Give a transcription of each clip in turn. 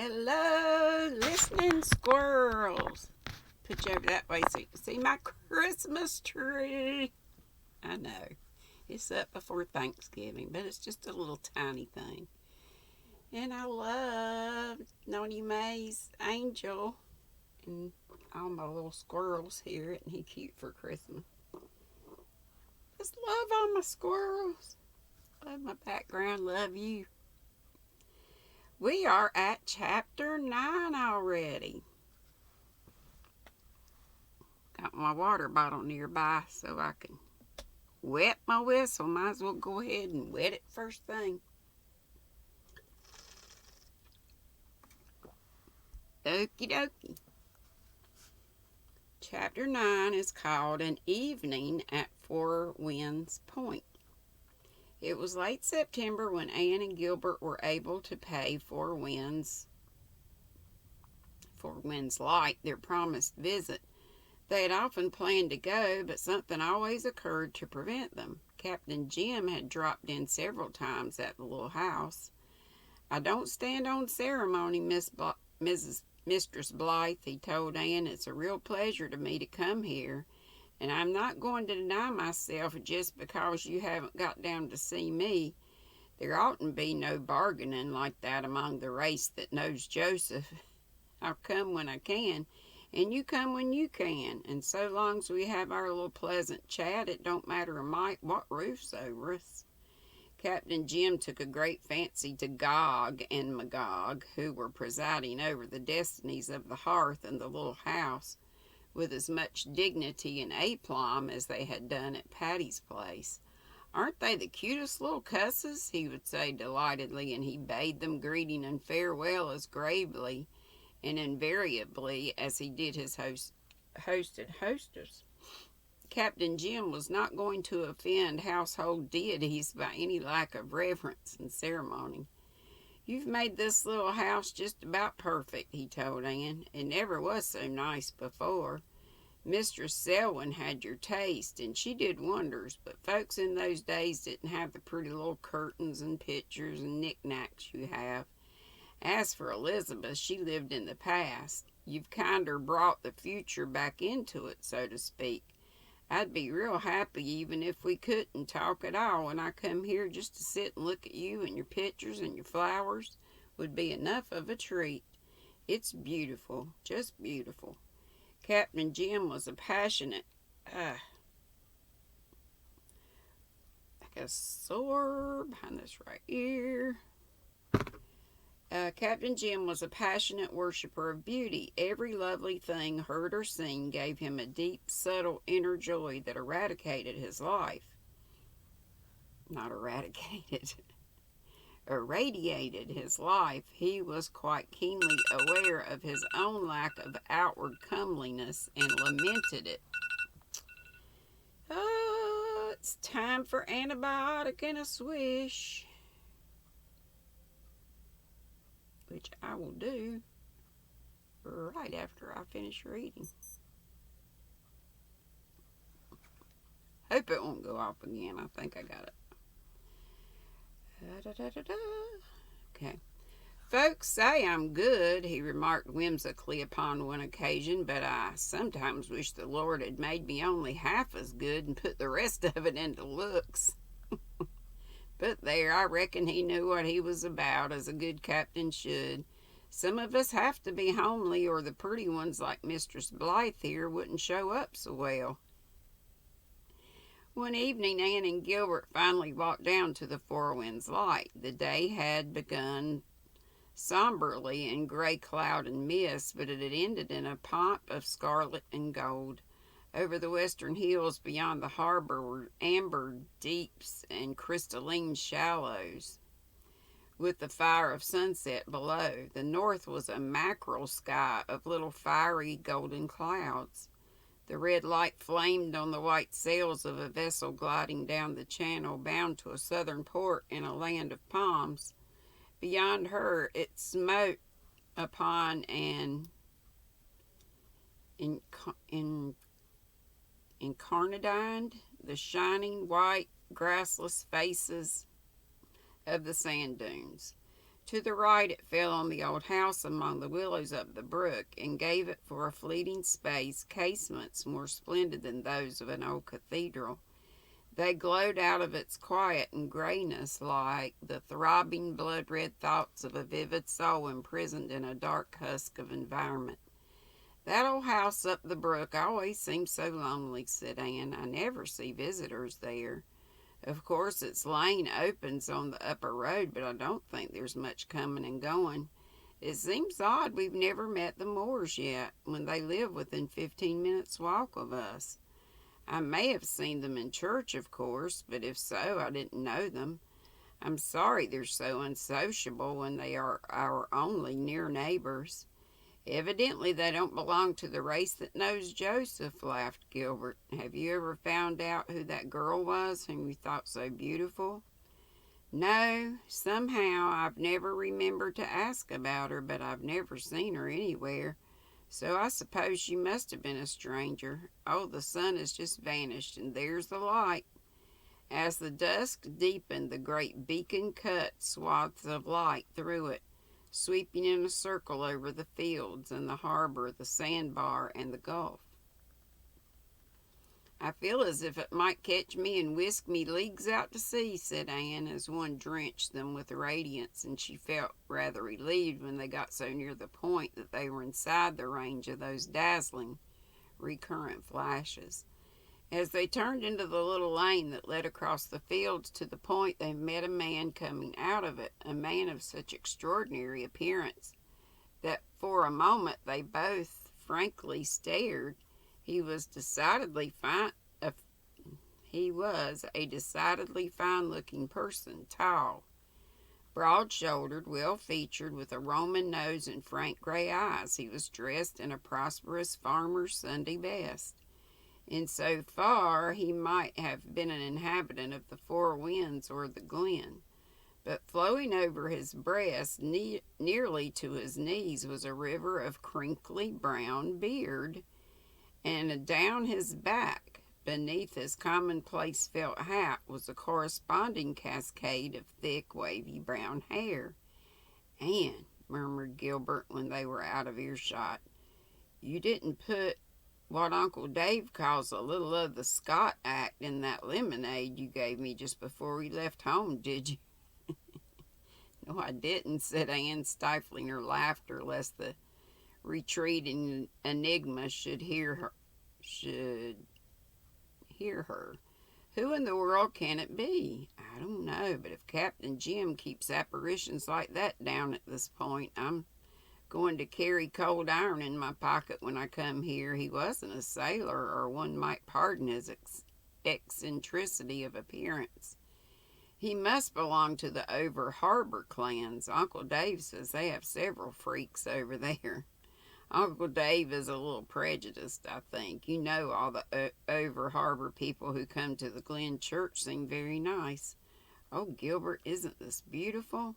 Hello, listening squirrels. Put you over that way so you can see my Christmas tree. I know, it's up before Thanksgiving, but it's just a little tiny thing. And I love Noni Mae's angel and all my little squirrels here. Isn't he cute for Christmas? Just love all my squirrels. Love my background. Love you. We are at chapter 9 already. Got my water bottle nearby so I can wet my whistle. Might as well go ahead and wet it first thing. Okie dokie. Chapter 9 is called An Evening at Four Winds Point. It was late September when Anne and Gilbert were able to pay Four Winds Light their promised visit. They had often planned to go, but something always occurred to prevent them. Captain Jim had dropped in several times at the little house. "I don't stand on ceremony, Mistress Blythe," he told Anne. "It's a real pleasure to me to come here, and I'm not going to deny myself just because you haven't got down to see me. There oughtn't be no bargaining like that among the race that knows Joseph. I'll come when I can, and you come when you can, and so long as we have our little pleasant chat, it don't matter a mite what roof's over us." Captain Jim took a great fancy to Gog and Magog, who were presiding over the destinies of the hearth and the little house, with as much dignity and aplomb as they had done at Patty's place. "Aren't they the cutest little cusses?" he would say delightedly, and he bade them greeting and farewell as gravely and invariably as he did his host and hostess. Captain Jim was not going to offend household deities by any lack of reverence and ceremony. "You've made this little house just about perfect," he told Anne. "It never was so nice before. Mistress Selwyn had your taste, and she did wonders, but folks in those days didn't have the pretty little curtains and pictures and knickknacks you have. As for Elizabeth, she lived in the past. You've kinder brought the future back into it, so to speak. I'd be real happy even if we couldn't talk at all when I come here. Just to sit and look at you and your pictures and your flowers would be enough of a treat. It's beautiful, just beautiful." Captain Jim was a passionate, I got a sore behind this right ear. Captain Jim was a passionate worshiper of beauty. Every lovely thing heard or seen gave him a deep, subtle inner joy that irradiated his life. Not eradicated. Irradiated his life. He was quite keenly aware of his own lack of outward comeliness and lamented it. "Oh, it's time for antibiotic and a swish," which I will do right after I finish reading. Hope it won't go off again. I think I got it. Okay. "Folks say I'm good," he remarked whimsically upon one occasion, "but I sometimes wish the Lord had made me only half as good and put the rest of it into looks." But there, I reckon he knew what he was about, as a good captain should. Some of us have to be homely, or the pretty ones like Mistress Blythe here wouldn't show up so well. One evening, Anne and Gilbert finally walked down to the Four Winds Light. The day had begun somberly in gray cloud and mist, but it had ended in a pomp of scarlet and gold. Over the western hills beyond the harbor were amber deeps and crystalline shallows, with the fire of sunset below. The north was a mackerel sky of little fiery golden clouds. The red light flamed on the white sails of a vessel gliding down the channel, bound to a southern port in a land of palms. Beyond her, it smote upon an incarnadined the shining white grassless faces of the sand dunes. To the right it fell on the old house among the willows up the brook, and gave it for a fleeting space casements more splendid than those of an old cathedral. They glowed out of its quiet and greyness like the throbbing blood-red thoughts of a vivid soul imprisoned in a dark husk of environment. "That old house up the brook always seems so lonely," said Anne. "I never see visitors there. Of course its lane opens on the upper road, but I don't think there's much coming and going. It seems odd we've never met the Moores yet, when they live within 15 minutes' walk of us. I may have seen them in church, of course, but if so, I didn't know them. I'm sorry they're so unsociable when they are our only near neighbors." "Evidently they don't belong to the race that knows Joseph," laughed Gilbert. "Have you ever found out who that girl was whom you thought so beautiful?" "No, somehow I've never remembered to ask about her, but I've never seen her anywhere. So I suppose she must have been a stranger. Oh, the sun has just vanished, and there's the light." As the dusk deepened, the great beacon cut swaths of light through it, sweeping in a circle over the fields and the harbor, the sandbar, and the gulf. "I feel as if it might catch me and whisk me leagues out to sea," said Anne, as one drenched them with radiance, and she felt rather relieved when they got so near the point that they were inside the range of those dazzling, recurrent flashes. As they turned into the little lane that led across the fields to the point, they met a man coming out of it, a man of such extraordinary appearance that for a moment they both frankly stared. He was a decidedly fine-looking person, tall, broad-shouldered, well-featured, with a Roman nose and frank gray eyes. He was dressed in a prosperous farmer's Sunday best. In so far, he might have been an inhabitant of the Four Winds or the Glen. But flowing over his breast, nearly to his knees, was a river of crinkly brown beard, and down his back, beneath his commonplace felt hat, was a corresponding cascade of thick, wavy brown hair. "Anne," murmured Gilbert when they were out of earshot, "you didn't put what Uncle Dave calls a little of the Scott act in that lemonade you gave me just before we left home, did you?" "No, I didn't," said Anne, stifling her laughter lest the retreating enigma should hear her. "Who in the world can it be?" "I don't know, but if Captain Jim keeps apparitions like that down at this point, I'm going to carry cold iron in my pocket when I come here. He wasn't a sailor, or one might pardon his eccentricity of appearance. He must belong to the over-harbor clans. Uncle Dave says they have several freaks over there. Uncle Dave is a little prejudiced, I think. You know, all the over-harbor people who come to the Glen Church seem very nice. Oh, Gilbert, isn't this beautiful?"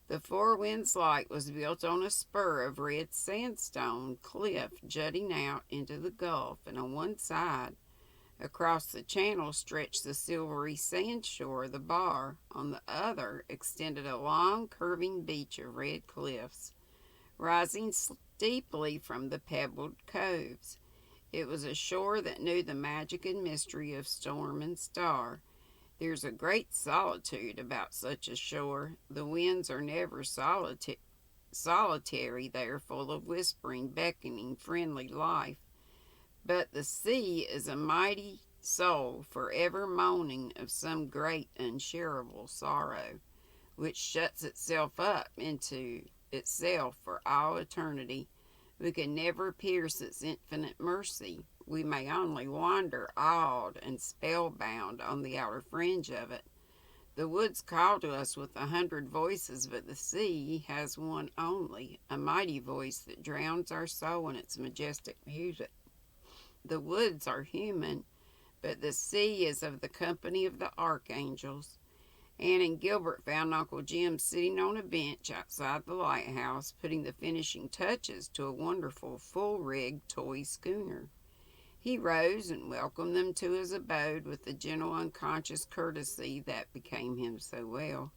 The Four Winds Light was built on a spur of red sandstone cliff jutting out into the gulf, and on one side, across the channel, stretched the silvery sandshore of the bar. On the other extended a long, curving beach of red cliffs, rising steeply from the pebbled coves. It was a shore that knew the magic and mystery of storm and star. There's a great solitude about such a shore. The winds are never solitary. They are full of whispering, beckoning, friendly life. But the sea is a mighty soul, forever moaning of some great unshareable sorrow, which shuts itself up into itself for all eternity. We can never pierce its infinite mercy. We may only wander awed and spellbound on the outer fringe of it. The woods call to us with 100 voices, but the sea has one only, a mighty voice that drowns our soul in its majestic music. The woods are human, but the sea is of the company of the archangels." Anne and Gilbert found Uncle Jim sitting on a bench outside the lighthouse, putting the finishing touches to a wonderful full-rigged toy schooner. He rose and welcomed them to his abode with the gentle, unconscious courtesy that became him so well.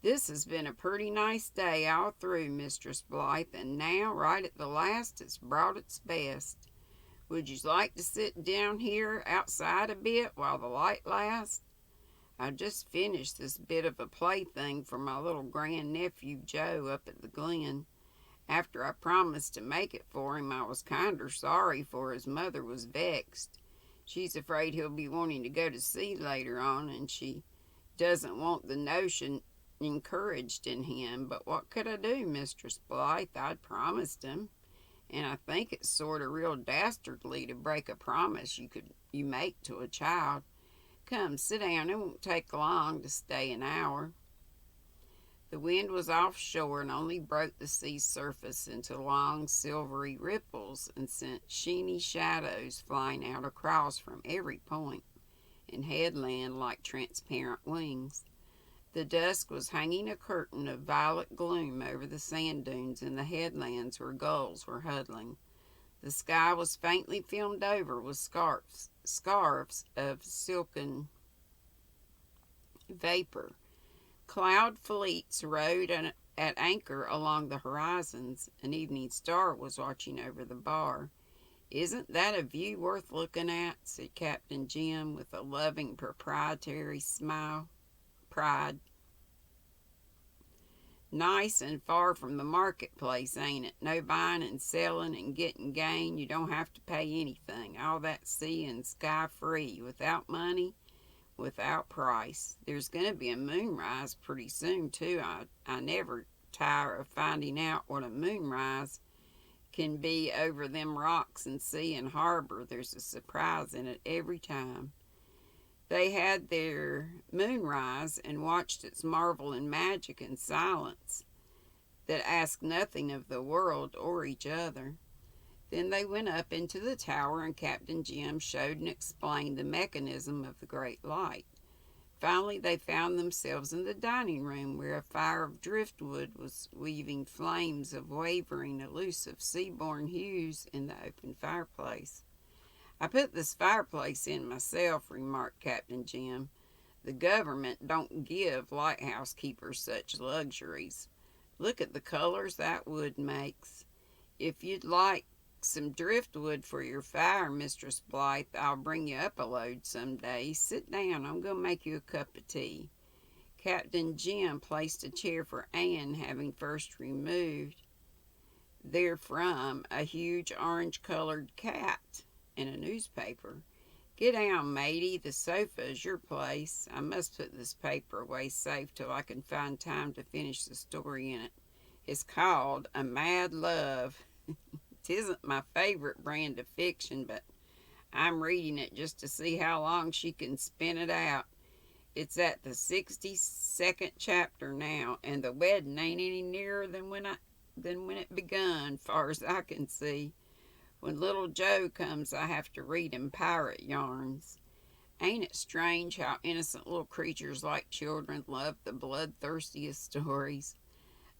This has been a pretty nice day all through, Mistress Blythe, and now, right at the last, it's brought its best. Would you like to sit down here outside a bit while the light lasts? I just finished this bit of a plaything for my little grandnephew Joe up at the Glen. After I promised to make it for him, I was kinder sorry, for his mother was vexed. She's afraid he'll be wanting to go to sea later on, and she doesn't want the notion encouraged in him. But what could I do, Mistress Blythe? I'd promised him, and I think it's sort of real dastardly to break a promise you make to a child. Come, sit down. It won't take long to stay an hour. The wind was offshore and only broke the sea's surface into long silvery ripples and sent sheeny shadows flying out across from every point and headland like transparent wings. The dusk was hanging a curtain of violet gloom over the sand dunes and the headlands where gulls were huddling. The sky was faintly filmed over with scarves of silken vapor. Cloud fleets rode at anchor along the horizons. An evening star was watching over the bar. "Isn't that a view worth looking at?" said Captain Jim with a loving proprietary smile. Pride. "Nice and far from the marketplace, ain't it? No buying and selling and getting gain. You don't have to pay anything. All that sea and sky free, without money, without price. There's going to be a moonrise pretty soon, too. I never tire of finding out what a moonrise can be over them rocks and sea and harbor. There's a surprise in it every time." They had their moonrise and watched its marvel and magic in silence that asked nothing of the world or each other. Then they went up into the tower and Captain Jim showed and explained the mechanism of the great light. Finally they found themselves in the dining room where a fire of driftwood was weaving flames of wavering, elusive, sea-born hues in the open fireplace. "I put this fireplace in myself," remarked Captain Jim. "The government don't give lighthouse keepers such luxuries. Look at the colors that wood makes. If you'd like some driftwood for your fire, Mistress Blythe, I'll bring you up a load some day. Sit down. I'm going to make you a cup of tea." Captain Jim placed a chair for Anne, having first removed therefrom a huge orange-colored cat and a newspaper. "Get down, matey. The sofa is your place. I must put this paper away safe till I can find time to finish the story in it. It's called A Mad Love. 'Tisn't my favorite brand of fiction, but I'm reading it just to see how long she can spin it out. It's at the 62nd chapter now, and the wedding ain't any nearer than when it begun, far as I can see. When little Joe comes, I have to read him pirate yarns. Ain't it strange how innocent little creatures like children love the bloodthirstiest stories?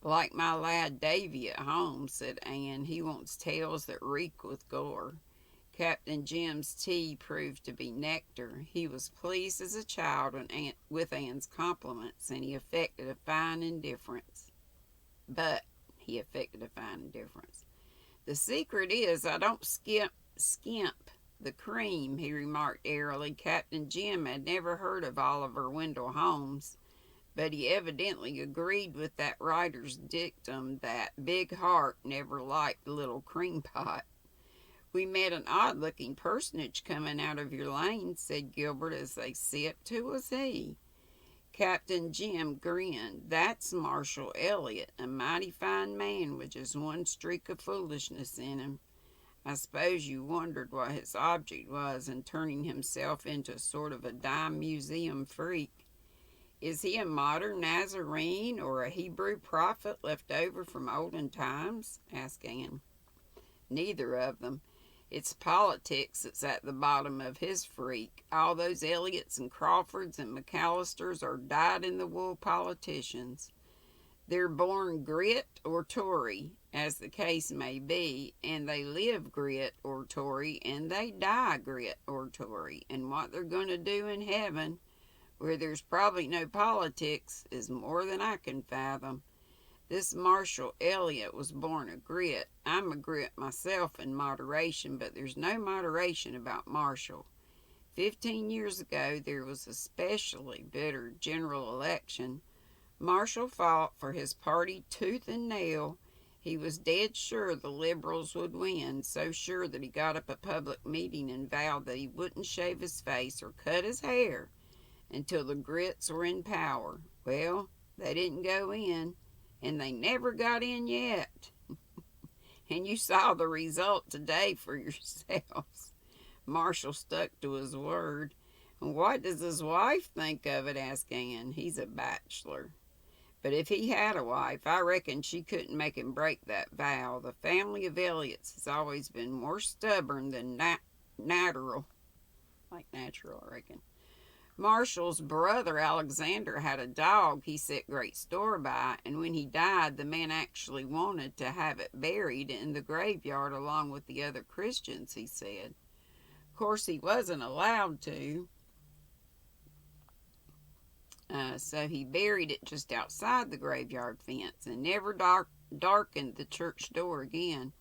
Like my lad Davy at home," said Anne. "He wants tales that reek with gore." Captain Jim's tea proved to be nectar. He was pleased as a child with Anne's compliments, and he affected a fine indifference. "The secret is I don't skimp the cream," he remarked airily. Captain Jim had never heard of Oliver Wendell Holmes, but he evidently agreed with that writer's dictum that big heart never liked little cream pot. "We met an odd-looking personage coming out of your lane," said Gilbert as they sipped. "Who was he?" Captain Jim grinned. "That's Marshall Elliott, a mighty fine man with just one streak of foolishness in him. I suppose you wondered what his object was in turning himself into a sort of a dime museum freak. Is he a modern Nazarene or a Hebrew prophet left over from olden times?" asked Anne. "Neither of them. It's politics that's at the bottom of his freak. All those Elliots and Crawfords and McAllisters are dyed-in-the-wool politicians. They're born grit or Tory, as the case may be, and they live grit or Tory, and they die grit or Tory. And what they're going to do in heaven, where there's probably no politics, is more than I can fathom. This Marshall Elliott was born a grit. I'm a grit myself in moderation, but there's no moderation about Marshall. 15 years ago, there was a specially bitter general election. Marshall fought for his party tooth and nail. He was dead sure the Liberals would win, so sure that he got up a public meeting and vowed that he wouldn't shave his face or cut his hair until the grits were in power. Well, they didn't go in, and they never got in yet. And you saw the result today for yourselves. Marshall stuck to his word. And what does his wife think of it? Asked Ann. He's a bachelor. But if he had a wife, I reckon she couldn't make him break that vow. The family of Elliots has always been more stubborn than natural. Like natural, I reckon. Marshall's brother Alexander had a dog he set great store by, and when he died, the man actually wanted to have it buried in the graveyard along with the other Christians, he said. Of course, he wasn't allowed to, so he buried it just outside the graveyard fence and never darkened the church door again.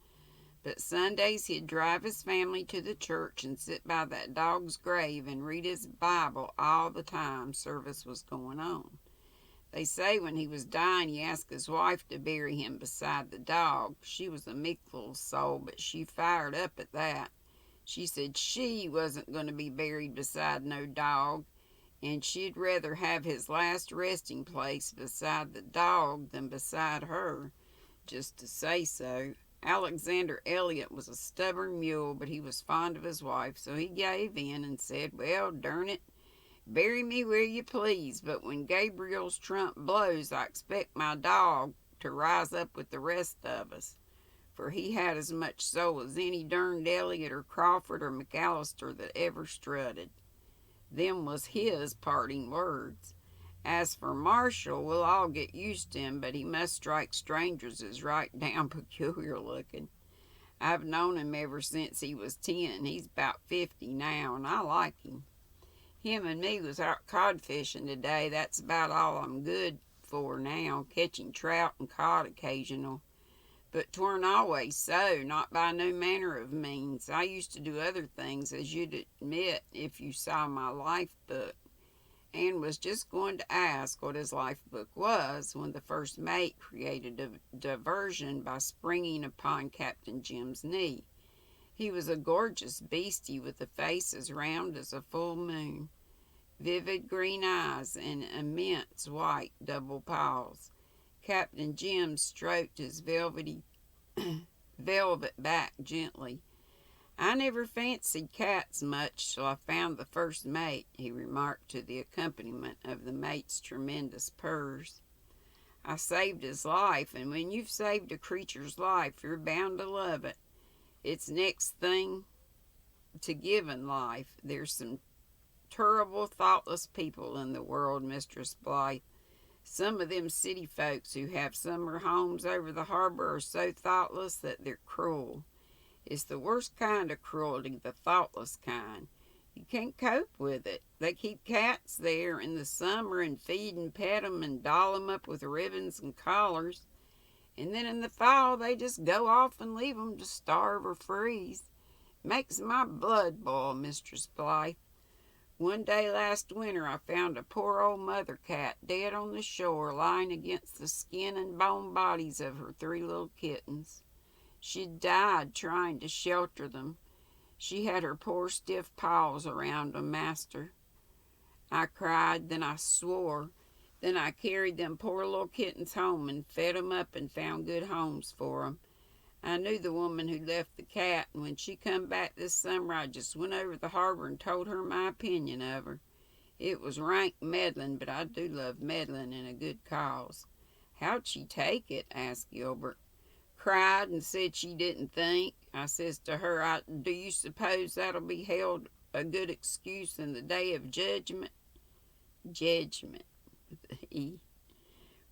But Sundays he'd drive his family to the church and sit by that dog's grave and read his Bible all the time service was going on. They say when he was dying, he asked his wife to bury him beside the dog. She was a meek little soul, but she fired up at that. She said she wasn't going to be buried beside no dog, and she'd rather have his last resting place beside the dog than beside her, just to say so. Alexander Elliott was a stubborn mule, but he was fond of his wife, so he gave in and said, well, darn it, bury me where you please, but when Gabriel's trump blows, I expect my dog to rise up with the rest of us, for he had as much soul as any derned Elliott or Crawford or McAllister that ever strutted. Them was his parting words. As for Marshall, we'll all get used to him, but he must strike strangers as right down peculiar looking. I've known him ever since he was 10. He's about 50 now, and I like him. Him and me was out codfishing today. That's about all I'm good for now, catching trout and cod occasional. But 'tweren't always so, not by no manner of means. I used to do other things, as you'd admit if you saw my life book. Ann was just going to ask what his life book was when the first mate created a diversion by springing upon Captain Jim's knee. He was a gorgeous beastie with a face as round as a full moon, vivid green eyes, and immense white double paws. Captain Jim stroked his velvet back gently. I never fancied cats much till I found the first mate, he remarked to the accompaniment of the mate's tremendous purrs. I saved his life, and when you've saved a creature's life, you're bound to love it. It's next thing to giving life. There's some terrible, thoughtless people in the world, Mistress Blythe. Some of them city folks who have summer homes over the harbor are so thoughtless that they're cruel. It's the worst kind of cruelty, the thoughtless kind. You can't cope with it. They keep cats there in the summer and feed and pet 'em and doll 'em up with ribbons and collars. And then in the fall, they just go off and leave 'em to starve or freeze. Makes my blood boil, Mistress Blythe. One day last winter, I found a poor old mother cat dead on the shore, lying against the skin and bone bodies of her 3 little kittens. She'd died trying to shelter them. She had her poor stiff paws around 'em, master. I cried, then I swore. Then I carried them poor little kittens home and fed 'em up and found good homes for 'em. I knew the woman who left the cat, and when she come back this summer, I just went over to the harbor and told her my opinion of her. It was rank meddling, but I do love meddling in a good cause. How'd she take it? Asked Gilbert. Cried and said she didn't think. I says to her, do you suppose that'll be held a good excuse in the day of judgment? Judgment, with an E.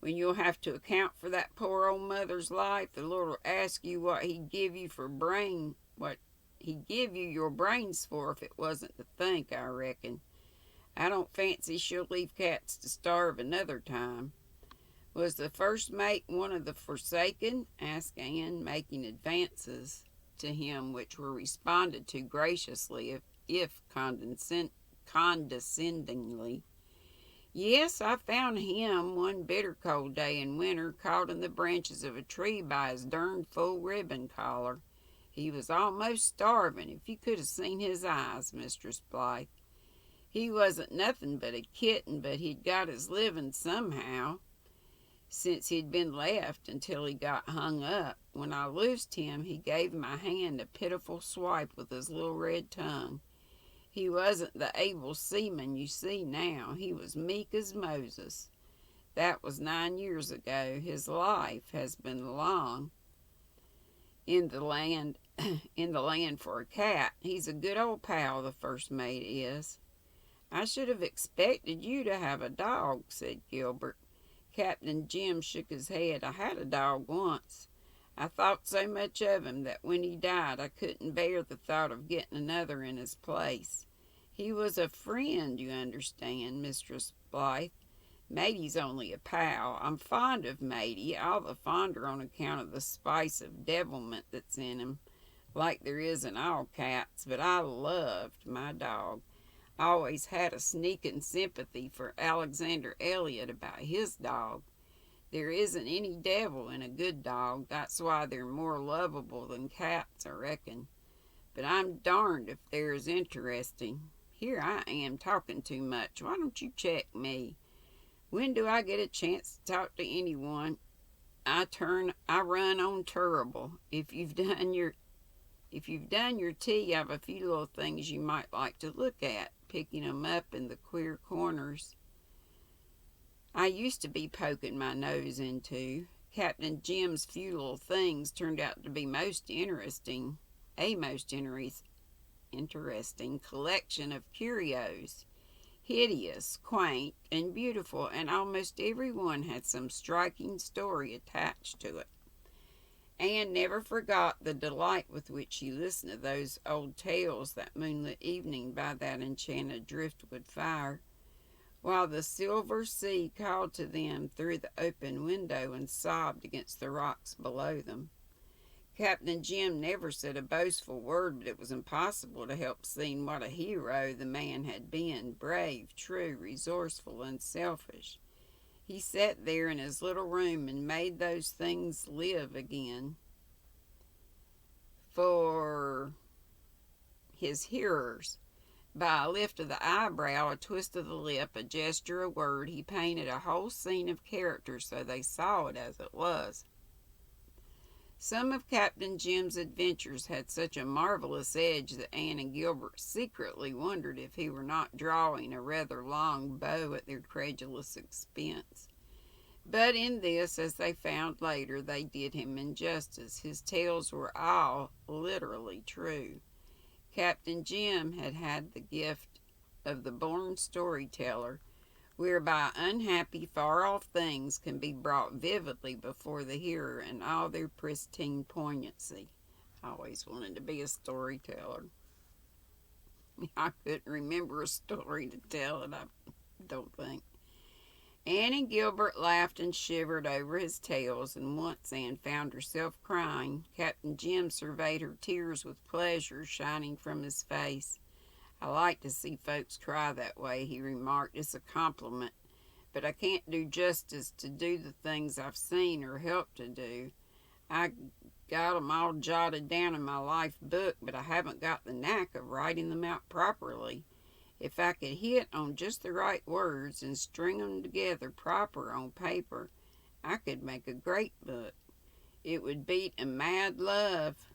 When you'll have to account for that poor old mother's life, the Lord will ask you what he'd give you your brains for if it wasn't to think, I reckon. I don't fancy she'll leave cats to starve another time." "Was the first mate one of the forsaken?" asked Anne, making advances to him which were responded to graciously, if condescendingly. "Yes, I found him one bitter cold day in winter, caught in the branches of a tree by his derned full ribbon collar. He was almost starving. If you could have seen his eyes, Mistress Blythe. He wasn't nothing but a kitten, but he'd got his living somehow, since he'd been left until he got hung up. When I loosed him, he gave my hand a pitiful swipe with his little red tongue. He wasn't the able seaman you see now. He was meek as Moses. That was 9 years ago. His life has been long in the land for a cat. He's a good old pal, the first mate is." "I should have expected you to have a dog," said Gilbert. Captain Jim shook his head. "I had a dog once. I thought so much of him that when he died I couldn't bear the thought of getting another in his place. He was a friend, you understand, Mistress Blythe. Matey's only a pal. I'm fond of Matey, all the fonder on account of the spice of devilment that's in him, like there is in all cats, but I loved my dog. Always had a sneaking sympathy for Alexander Elliot about his dog. There isn't any devil in a good dog. That's why they're more lovable than cats, I reckon. But I'm darned if they're as interesting. Here I am talking too much. Why don't you check me? When do I get a chance to talk to anyone? I run on terrible. If you've done your tea, I've a few little things you might like to look at, picking 'em up in the queer corners I used to be poking my nose into. Captain Jim's few little things turned out to be a most interesting collection of curios, hideous, quaint, and beautiful, and almost every one had some striking story attached to it. Anne never forgot the delight with which she listened to those old tales that moonlit evening by that enchanted driftwood fire, while the silver sea called to them through the open window and sobbed against the rocks below them. Captain Jim never said a boastful word, but it was impossible to help seeing what a hero the man had been, brave, true, resourceful, unselfish. He sat there in his little room and made those things live again for his hearers. By a lift of the eyebrow, a twist of the lip, a gesture, a word, he painted a whole scene of character so they saw it as it was. Some of Captain Jim's adventures had such a marvelous edge that Anne and Gilbert secretly wondered if he were not drawing a rather long bow at their credulous expense. But in this, as they found later, they did him injustice. His tales were all literally true. Captain Jim had had the gift of the born storyteller, whereby unhappy, far-off things can be brought vividly before the hearer in all their pristine poignancy. I always wanted to be a storyteller. I couldn't remember a story to tell it, I don't think. Anne and Gilbert laughed and shivered over his tales, and once Anne found herself crying. Captain Jim surveyed her tears with pleasure shining from his face. "I like to see folks cry that way," he remarked. "It's a compliment, but I can't do justice to do the things I've seen or helped to do. I got 'em all jotted down in my life book, but I haven't got the knack of writing them out properly. If I could hit on just the right words and string 'em together proper on paper, I could make a great book. It would beat a mad love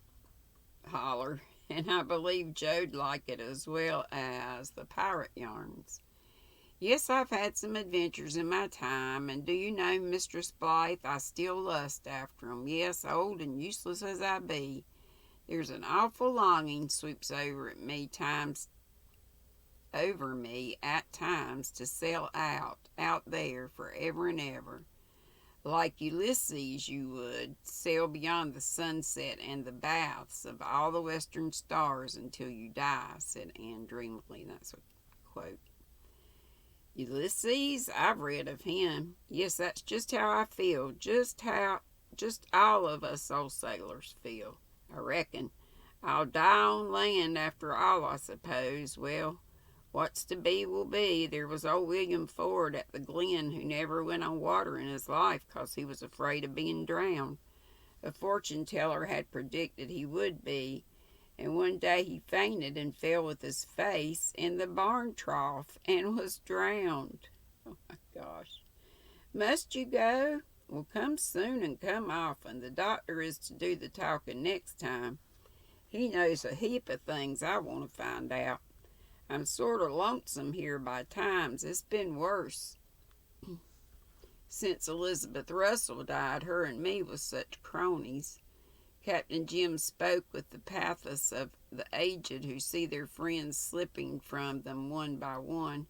holler, and I believe Joe'd like it as well as the pirate yarns. Yes, I've had some adventures in my time, and do you know, Mistress Blythe, I still lust after 'em. Yes, old and useless as I be, there's an awful longing sweeps over me at times to sail out there forever and ever. Like Ulysses, you would sail beyond the sunset and the baths of all the western stars until you die," said Anne dreamily. That's a quote. Ulysses, I've read of him. Yes, that's just how I feel. Just all of us old sailors feel. I reckon. I'll die on land after all, I suppose. Well, what's to be will be. There was old William Ford at the Glen who never went on water in his life 'cause he was afraid of being drowned. A fortune teller had predicted he would be, and one day he fainted and fell with his face in the barn trough and was drowned. Oh my gosh. Must you go? Well, come soon and come often. The doctor is to do the talking next time. He knows a heap of things I want to find out. I'm sort of lonesome here by times. It's been worse since Elizabeth Russell died. Her and me was such cronies. Captain Jim spoke with the pathos of the aged who see their friends slipping from them one by one,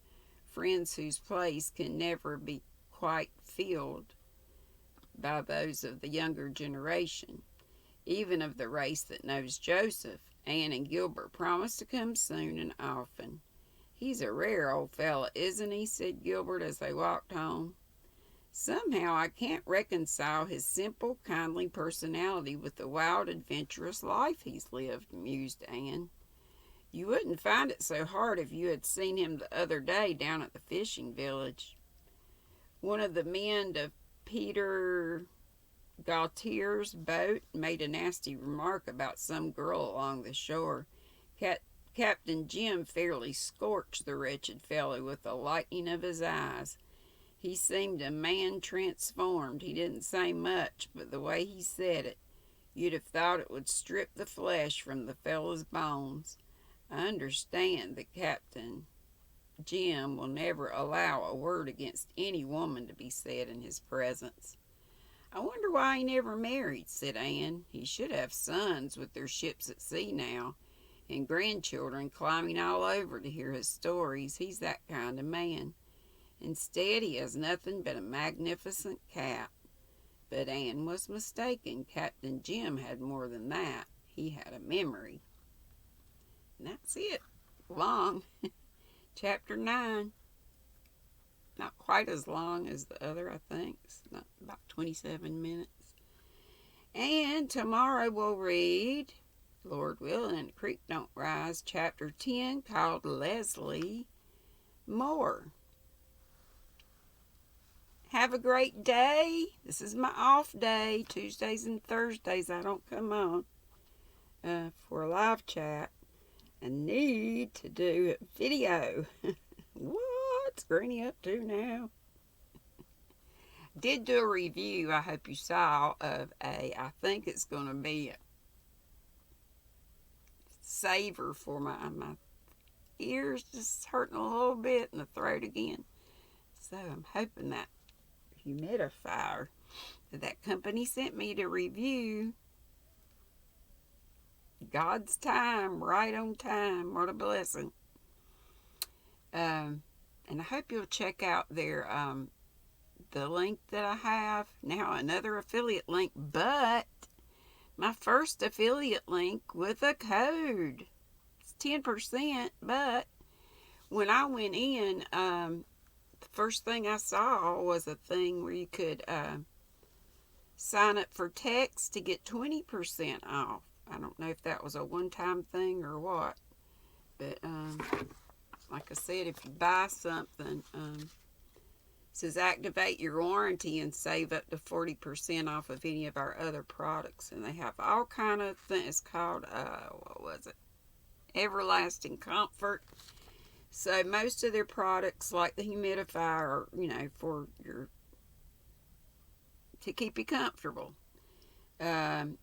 friends whose place can never be quite filled by those of the younger generation, even of the race that knows Joseph. Anne and Gilbert promised to come soon and often. He's a rare old fella, isn't he? Said Gilbert as they walked home. Somehow I can't reconcile his simple, kindly personality with the wild, adventurous life he's lived, mused Anne. You wouldn't find it so hard if you had seen him the other day down at the fishing village. One of the men of Peter Gautier's boat made a nasty remark about some girl along the shore. Captain Jim fairly scorched the wretched fellow with the lightning of his eyes. He seemed a man transformed. He didn't say much, but the way he said it, you'd have thought it would strip the flesh from the fellow's bones. I understand that Captain Jim will never allow a word against any woman to be said in his presence. I wonder why he never married, said Anne. He should have sons with their ships at sea now, and grandchildren climbing all over to hear his stories. He's that kind of man. Instead, he has nothing but a magnificent cat. But Anne was mistaken. Captain Jim had more than that. He had a memory. And that's it. Long. Chapter 9. Not quite as long as the other, I think. It's not about 27 minutes. And tomorrow we'll read, Lord willing and the creek don't rise, Chapter 10, called Leslie Moore. Have a great day. This is my off day. Tuesdays and Thursdays I don't come on for a live chat. I need to do a video. What's Granny up to now? Did do a review, I hope you saw, of I think it's going to be a saver for my ears just hurting a little bit and the throat again. So I'm hoping that humidifier that company sent me to review, God's time, right on time. What a blessing. And I hope you'll check out their the link that I have now, another affiliate link, but my first affiliate link with a code. It's 10%, but when I went in, the first thing I saw was a thing where you could sign up for text to get 20% off. I don't know if that was a one-time thing or what, but like I said, if you buy something, it says activate your warranty and save up to 40% off of any of our other products. And they have all kind of things. It's called, what was it? Everlasting Comfort. So most of their products, like the humidifier, are, for to keep you comfortable. Besides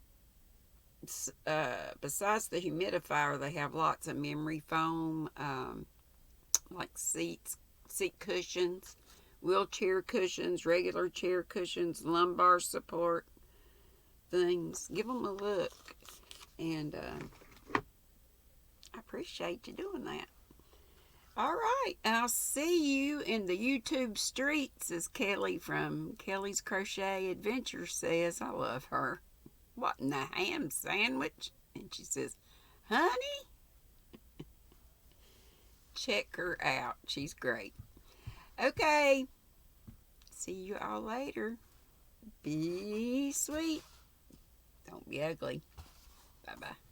the humidifier, they have lots of memory foam, like seat cushions, wheelchair cushions, regular chair cushions, lumbar support things. Give them a look, and I appreciate you doing that. All right, I'll see you in the YouTube streets, as Kelly from Kelly's Crochet Adventure says. I love her. What in the ham sandwich? And she says, honey, check her out. She's great. Okay. See you all later. Be sweet. Don't be ugly. Bye-bye.